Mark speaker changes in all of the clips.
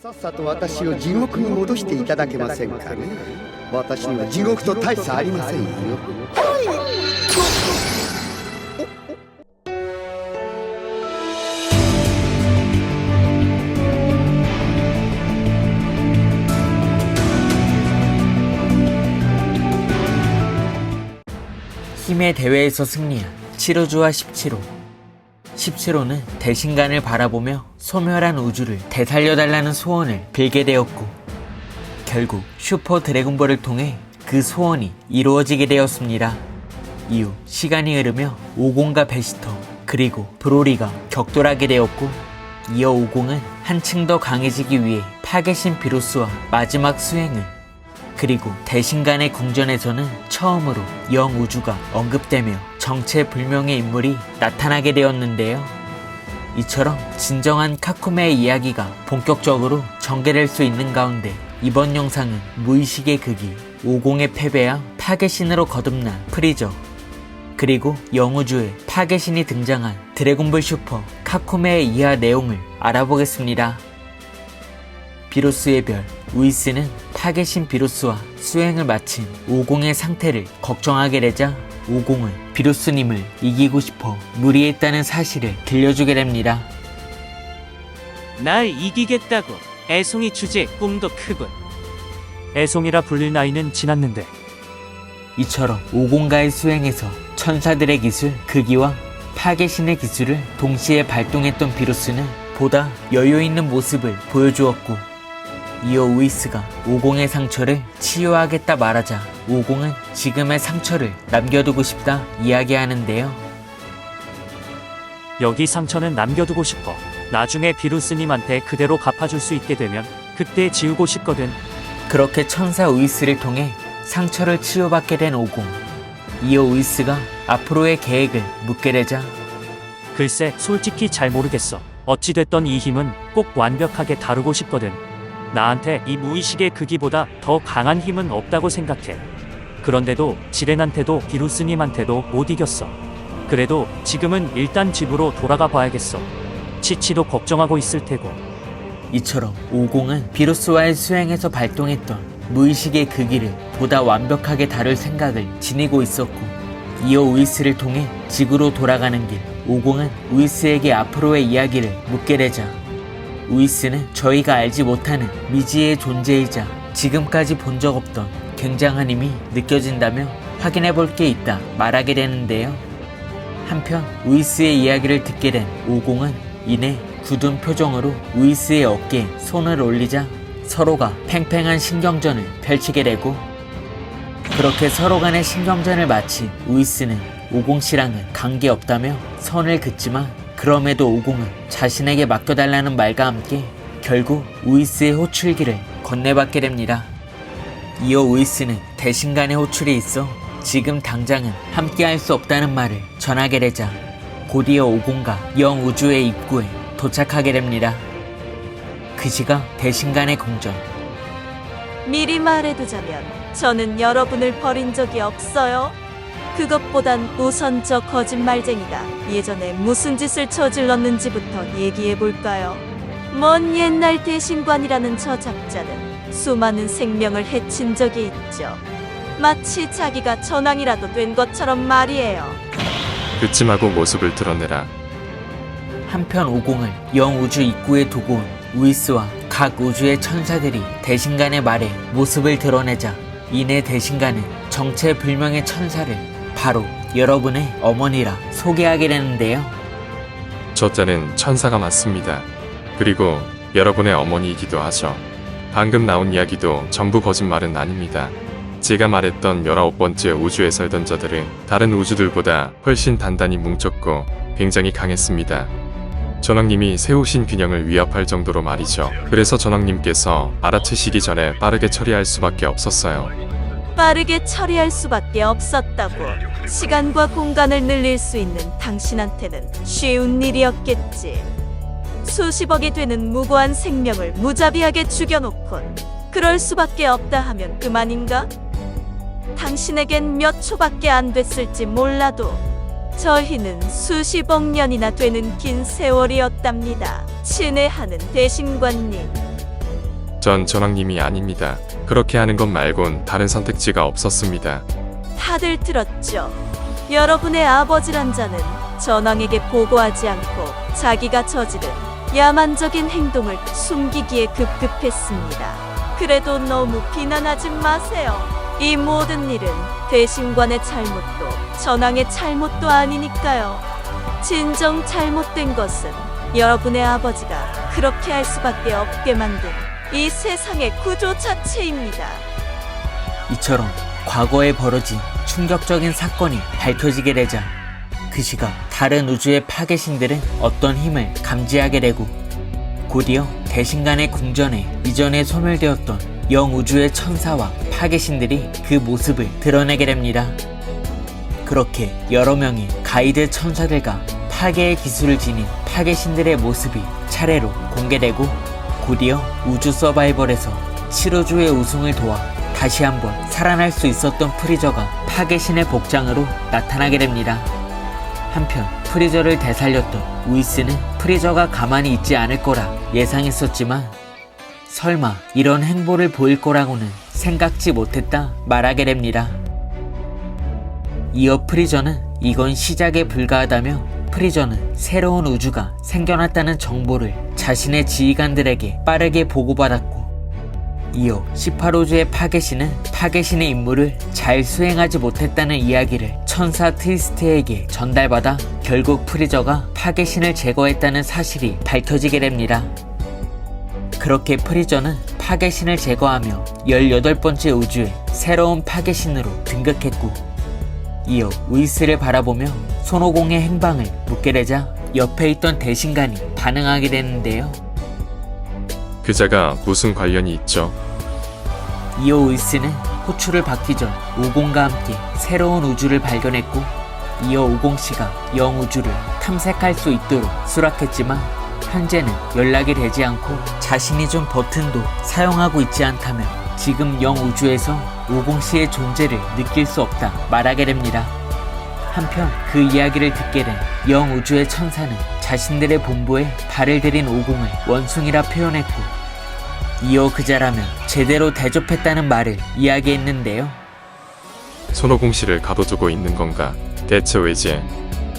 Speaker 1: さっさと私を地獄に戻していただけませんかね。私には地獄と大差ありませんよ。
Speaker 2: 힘의 대회에서 승리한 7호주와 17호. 17호는 대신간을 바라보며 소멸한 우주를 되살려달라는 소원을 빌게 되었고, 결국 슈퍼 드래곤볼을 통해 그 소원이 이루어지게 되었습니다. 이후 시간이 흐르며 오공과 베시터 그리고 브로리가 격돌하게 되었고, 이어 오공은 한층 더 강해지기 위해 파괴신 비루스와 마지막 수행을, 그리고 대신간의 궁전에서는 처음으로 영우주가 언급되며 정체불명의 인물이 나타나게 되었는데요. 이처럼 진정한 카쿠메의 이야기가 본격적으로 전개될 수 있는 가운데, 이번 영상은 무의식의 극이, 오공의 패배와 파괴신으로 거듭난 프리저, 그리고 영우주에 파괴신이 등장한 드래곤볼 슈퍼 카쿠메의 이하 내용을 알아보겠습니다. 비루스의 별 우이스는 파괴신 비루스와 수행을 마친 오공의 상태를 걱정하게 되자, 오공은 비루스님을 이기고 싶어 무리했다는 사실을 들려주게 됩니다.
Speaker 3: 날 이기겠다고. 애송이 주제에 꿈도 크군. 애송이라 불릴 나이는 지났는데.
Speaker 2: 이처럼 오공과의 수행에서 천사들의 기술 극이와 파괴신의 기술을 동시에 발동했던 비루스는 보다 여유있는 모습을 보여주었고, 이어 우이스가 오공의 상처를 치유하겠다 말하자, 오공은 지금의 상처를 남겨두고 싶다 이야기하는데요.
Speaker 3: 여기 상처는 남겨두고 싶어. 나중에 비루스님한테 그대로 갚아줄 수 있게 되면 그때 지우고 싶거든.
Speaker 2: 그렇게 천사 우이스를 통해 상처를 치유받게 된 오공. 이어 우이스가 앞으로의 계획을 묻게 되자,
Speaker 3: 글쎄, 솔직히 잘 모르겠어. 어찌됐던 이 힘은 꼭 완벽하게 다루고 싶거든. 나한테 이 무의식의 극이보다 더 강한 힘은 없다고 생각해. 그런데도 지렌한테도 비루스님한테도 못 이겼어. 그래도 지금은 일단 집으로 돌아가 봐야겠어. 치치도 걱정하고 있을 테고.
Speaker 2: 이처럼 오공은 비루스와의 수행에서 발동했던 무의식의 극이를 보다 완벽하게 다룰 생각을 지니고 있었고, 이어 우이스를 통해 지구로 돌아가는 길, 오공은 우이스에게 앞으로의 이야기를 묻게 되자, 우이스는 저희가 알지 못하는 미지의 존재이자 지금까지 본 적 없던 굉장한 힘이 느껴진다며 확인해 볼 게 있다 말하게 되는데요. 한편 우이스의 이야기를 듣게 된 오공은 이내 굳은 표정으로 우이스의 어깨에 손을 올리자 서로가 팽팽한 신경전을 펼치게 되고, 그렇게 서로 간의 신경전을 마친 우이스는 오공씨랑은 관계없다며 선을 긋지만, 그럼에도 오공은 자신에게 맡겨달라는 말과 함께 결국 우이스의 호출기를 건네받게 됩니다. 이어 우이스는 대신간의 호출이 있어 지금 당장은 함께할 수 없다는 말을 전하게 되자, 곧이어 오공과 영우주의 입구에 도착하게 됩니다. 그 시각 대신간의 궁전.
Speaker 4: 미리 말해두자면 저는 여러분을 버린 적이 없어요. 그것보단 우선 저 거짓말쟁이가 예전에 무슨 짓을 저질렀는지부터 얘기해볼까요? 먼 옛날 대신관이라는 저 작자는 수많은 생명을 해친 적이 있죠. 마치 자기가 전왕이라도 된 것처럼 말이에요.
Speaker 5: 그쯤하고 모습을 드러내라.
Speaker 2: 한편 오공을 영우주 입구에 두고 온 우이스와 각 우주의 천사들이 대신간의 말에 모습을 드러내자, 이내 대신간은 정체불명의 천사를 바로 여러분의 어머니라 소개하게 되는데요.
Speaker 5: 저 자는 천사가 맞습니다. 그리고 여러분의 어머니이기도 하죠. 방금 나온 이야기도 전부 거짓말은 아닙니다. 제가 말했던 19번째 우주에 살던 자들은 다른 우주들보다 훨씬 단단히 뭉쳤고 굉장히 강했습니다. 전왕님이 세우신 균형을 위협할 정도로 말이죠. 그래서 전왕님께서 알아채시기 전에 빠르게 처리할 수밖에 없었어요.
Speaker 4: 빠르게 처리할 수밖에 없었다고. 시간과 공간을 늘릴 수 있는 당신한테는 쉬운 일이었겠지. 수십억이 되는 무고한 생명을 무자비하게 죽여놓곤 그럴 수밖에 없다 하면 그만인가? 당신에겐 몇 초밖에 안 됐을지 몰라도 저희는 수십억 년이나 되는 긴 세월이었답니다. 친애하는 대신관님.
Speaker 5: 전 전왕님이 아닙니다. 그렇게 하는 것 말곤 다른 선택지가 없었습니다.
Speaker 4: 다들 들었죠? 여러분의 아버지란 자는 전왕에게 보고하지 않고 자기가 저지른 야만적인 행동을 숨기기에 급급했습니다. 그래도 너무 비난하지 마세요. 이 모든 일은 대신관의 잘못도 전왕의 잘못도 아니니까요. 진정 잘못된 것은 여러분의 아버지가 그렇게 할 수밖에 없게 만든 이 세상의 구조 자체입니다.
Speaker 2: 이처럼 과거에 벌어진 충격적인 사건이 밝혀지게 되자 그 시각 다른 우주의 파괴신들은 어떤 힘을 감지하게 되고 곧이어 대신간의 궁전에 이전에 소멸되었던 영우주의 천사와 파괴신들이 그 모습을 드러내게 됩니다. 그렇게 여러 명의 가이드 천사들과 파괴의 기술을 지닌 파괴신들의 모습이 차례로 공개되고 곧이어 우주 서바이벌에서 7우주의 우승을 도와 다시 한번 살아날 수 있었던 프리저가 파괴신의 복장으로 나타나게 됩니다. 한편 프리저를 되살렸던 우이스는 프리저가 가만히 있지 않을 거라 예상했었지만 설마 이런 행보를 보일 거라고는 생각지 못했다 말하게 됩니다. 이어 프리저는 이건 시작에 불과하다며 프리저는 새로운 우주가 생겨났다는 정보를 자신의 지휘관들에게 빠르게 보고받았고 이어 18우주의 파괴신은 파괴신의 임무를 잘 수행하지 못했다는 이야기를 천사 트위스트에게 전달받아 결국 프리저가 파괴신을 제거했다는 사실이 밝혀지게 됩니다. 그렇게 프리저는 파괴신을 제거하며 18번째 우주의 새로운 파괴신으로 등극했고 이어 우이스를 바라보며 손오공의 행방을 묻게 되자 옆에 있던 대신관이 반응하게 되는데요.
Speaker 5: 그자가 무슨 관련이 있죠?
Speaker 2: 이어 우이스는 호출을 받기 전 오공과 함께 새로운 우주를 발견했고 이어 오공씨가 영우주를 탐색할 수 있도록 수락했지만 현재는 연락이 되지 않고 자신이 준 버튼도 사용하고 있지 않다며 지금 영우주에서 오공씨의 존재를 느낄 수 없다 말하게 됩니다. 한편 그 이야기를 듣게 된 영우주의 천사는 자신들의 본부에 발을 들인 오공을 원숭이라 표현했고 이어 그자라면 제대로 대접했다는 말을 이야기했는데요.
Speaker 5: 손오공 씨를 가둬두고 있는 건가? 대체 왜지?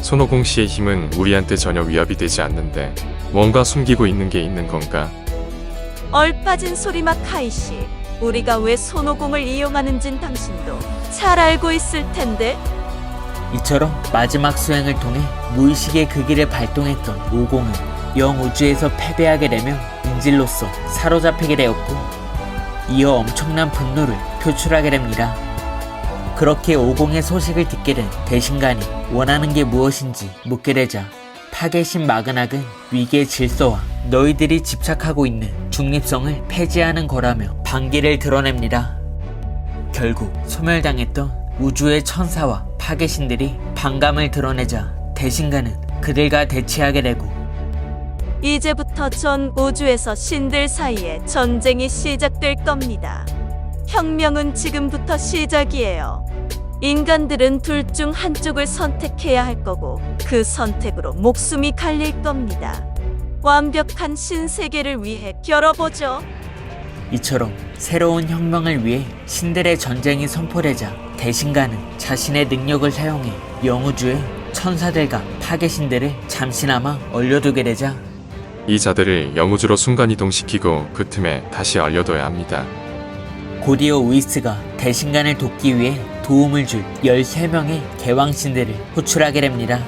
Speaker 5: 손오공 씨의 힘은 우리한테 전혀 위협이 되지 않는데 뭔가 숨기고 있는 게 있는 건가?
Speaker 4: 얼빠진 소리마 카이씨. 우리가 왜 손오공을 이용하는진 당신도 잘 알고 있을 텐데.
Speaker 2: 이처럼 마지막 수행을 통해 무의식의 그 길을 발동했던 오공은 영우주에서 패배하게 되며 인질로서 사로잡히게 되었고 이어 엄청난 분노를 표출하게 됩니다. 그렇게 오공의 소식을 듣게 된 대신관이 원하는 게 무엇인지 묻게 되자 파괴신 마그낙은 위계의 질서와 너희들이 집착하고 있는 중립성을 폐지하는 거라며 반기를 드러냅니다. 결국 소멸당했던 우주의 천사와 파괴신들이 반감을 드러내자 대신관은 그들과 대치하게 되고
Speaker 4: 이제부터 전 우주에서 신들 사이에 전쟁이 시작될 겁니다. 혁명은 지금부터 시작이에요. 인간들은 둘 중 한쪽을 선택해야 할 거고 그 선택으로 목숨이 갈릴 겁니다. 완벽한 신세계를 위해 겨뤄보죠.
Speaker 2: 이처럼 새로운 혁명을 위해 신들의 전쟁이 선포되자 대신관은 자신의 능력을 사용해 영우주의 천사들과 파괴신들을 잠시나마 얼려두게 되자
Speaker 5: 이 자들을 영우주로 순간이동시키고 그 틈에 다시 얼려둬야 합니다.
Speaker 2: 곧이어 우이스가 대신관을 돕기 위해 도움을 줄 13명의 개왕신들을 호출하게 됩니다.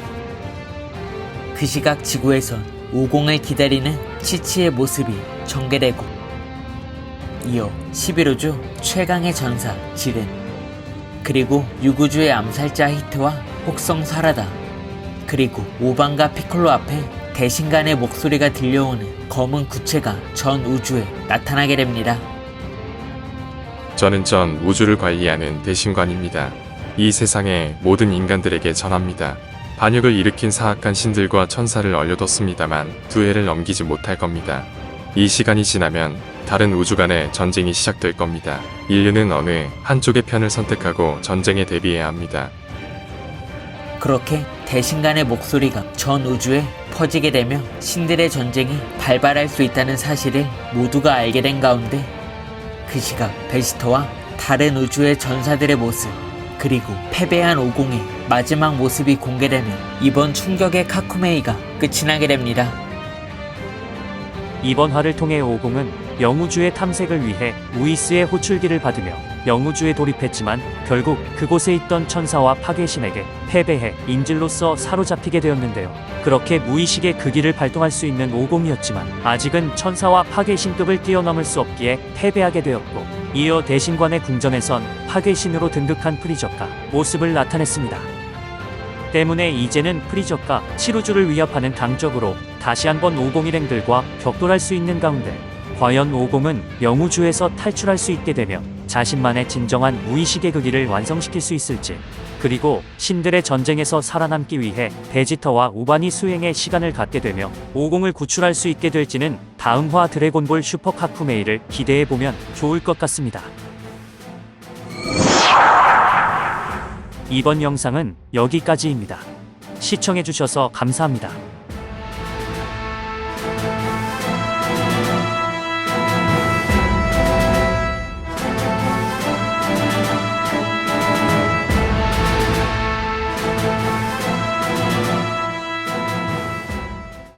Speaker 2: 그 시각 지구에선 오공을 기다리는 치치의 모습이 전개되고 이어 11우주 최강의 전사 지른 그리고 6우주의 암살자 히트와 혹성 사라다 그리고 오반과 피콜로 앞에 대신간의 목소리가 들려오는 검은 구체가 전 우주에 나타나게 됩니다.
Speaker 5: 저는 전 우주를 관리하는 대신관입니다. 이 세상의 모든 인간들에게 전합니다. 반역을 일으킨 사악한 신들과 천사를 얼려뒀습니다만 두 해를 넘기지 못할 겁니다. 이 시간이 지나면 다른 우주 간의 전쟁이 시작될 겁니다. 인류는 어느 한쪽의 편을 선택하고 전쟁에 대비해야 합니다.
Speaker 2: 그렇게 대신간의 목소리가 전 우주에 퍼지게 되며 신들의 전쟁이 발발할 수 있다는 사실을 모두가 알게 된 가운데 그 시각 베지터와 다른 우주의 전사들의 모습 그리고 패배한 오공의 마지막 모습이 공개되며 이번 충격의 카쿠메이가 끝이 나게 됩니다.
Speaker 3: 이번 화를 통해 오공은 영우주의 탐색을 위해 우이스의 호출기를 받으며 영우주에 돌입했지만 결국 그곳에 있던 천사와 파괴신에게 패배해 인질로서 사로잡히게 되었는데요. 그렇게 무의식의 극기를 발동할 수 있는 오공이었지만 아직은 천사와 파괴신급을 뛰어넘을 수 없기에 패배하게 되었고 이어 대신관의 궁전에선 파괴신으로 등극한 프리저가 모습을 나타냈습니다. 때문에 이제는 프리저가 치루주를 위협하는 강적으로 다시 한번 오공일행들과 격돌할 수 있는 가운데 과연 오공은 영우주에서 탈출할 수 있게 되며 자신만의 진정한 무의식의 극기를 완성시킬 수 있을지 그리고 신들의 전쟁에서 살아남기 위해 베지터와 우반이 수행의 시간을 갖게 되며 오공을 구출할 수 있게 될지는 다음 화 드래곤볼 슈퍼 카쿠메이를 기대해보면 좋을 것 같습니다. 이번 영상은 여기까지입니다. 시청해주셔서 감사합니다.